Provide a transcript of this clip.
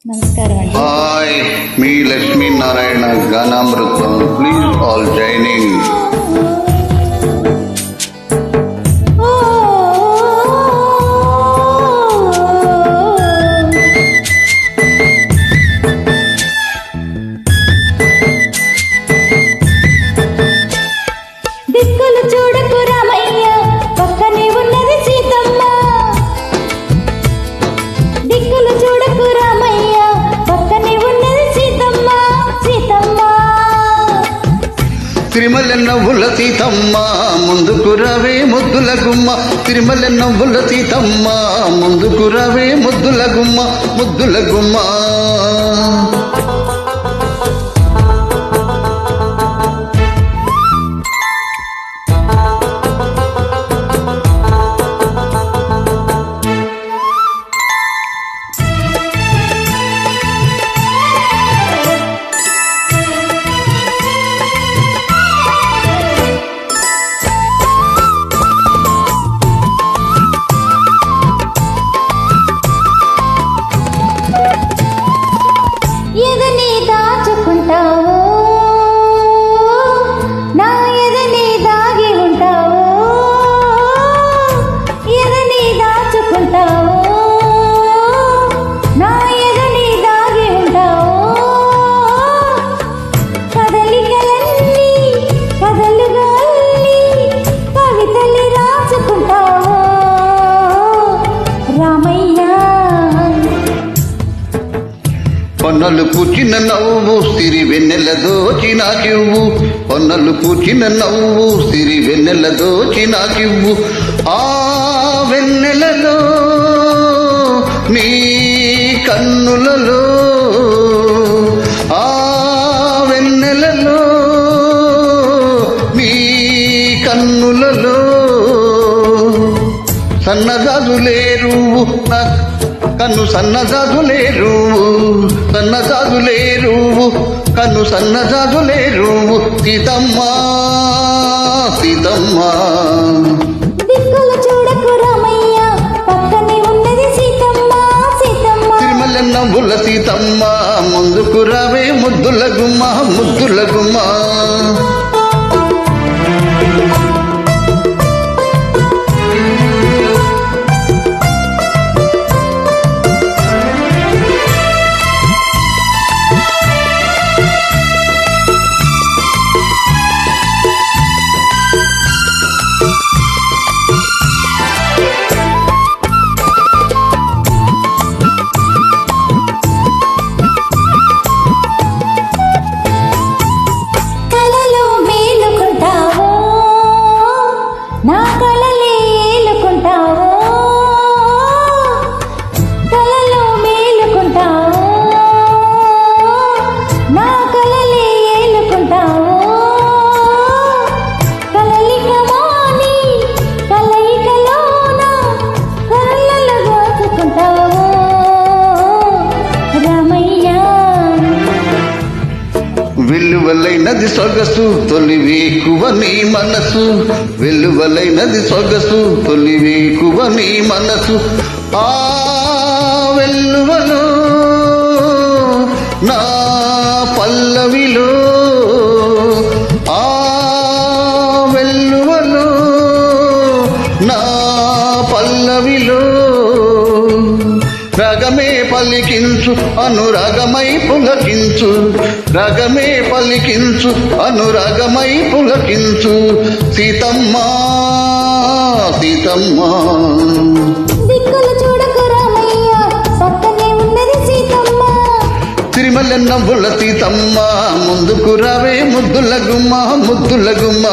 నమస్కారం అండి. హాయ్, మీ లక్ష్మీనారాయణ గానామృతం. Please all joining. దిక్కులు చూడకు రామయ్య, పక్కనే ఉన్నది సీతమ్మ. దిక్కులు చూడకు రామయ్య, పక్కనే ఉన్నది సీతమ్మ. సీతమ్మ తిరుమల నవ్వుల సీతమ్మ, ముందుకు రవే ముద్దుల గుమ్మ. తిరుమల నవ్వుల సీతమ్మ, ముందుకు రవే ముద్దుల గుమ్మ. ముద్దుల గుమ్మ ఎదని దాచుకుంటావో, నా ఎదని దాగి ఉంటావో. ఎదని దాచుకుంటావో, నా ఎదని దాగి ఉంటావో. కదలికలన్నీ కదలుగా అల్లి కవితల్ని రాసుకుంటావో రామయ్య. పొన్నలు పూచిన నవ్వు సిరి వెన్నెల దోచిన కివ్వు. పొన్నలు పూచిన నవ్వు సిరి వెన్నెల దోచిన కివ్వు. ఆ వెన్నెలలో నీ కన్నులలో, ఆ వెన్నెలలో నీ కన్నులలో సన్నజాజులేరు కన్ను సన్నజాజులేరు. సన్నజాజులేరు కన్ను సన్నజాజులేరు. సీతమ్మ సీతమ్మ దిక్కులు చూడకు రామయ్య, పక్కనే ఉన్నది సీతమ్మ. సీతమ్మ తిరుమల నవ్వుల సీతమ్మ, ముందుకు రావే ముద్దుల గుమ్మ. ముద్దుల గుమ్మ కలలో మేలుకుంటావో, నా కలలే ఏలుకుంటావో. కలలో మేలుకుంటావో, నా కలలే ఏలుకుంటావో. కలలిక మాని కలయికలోన కళ్ళలో దాచుకుంటావో రామయ్య. వెల్లువలైనది సొగసు తొలి వేకువ నీ మనసు. వెల్లువలైనది సొగసు తొలి వేకువ నీ మనసు. ఆ వెల్లువలో నా పల్లవిలో, ఆ వెల్లువలో నా పల్లవిలో రగమే పలికించు అనురాగమై పులకించు. రగమే పలికించు అనురాగమై పులకించు. సీతమ్మ సీతమ్మ దిక్కులు చూడకు రామయ్య, పక్కనే ఉన్నది సీతమ్మ. తిరుమల నవ్వుల సీతమ్మ, ముందుకు రావే ముద్దుల గుమ్మ. ముద్దుల గుమ్మ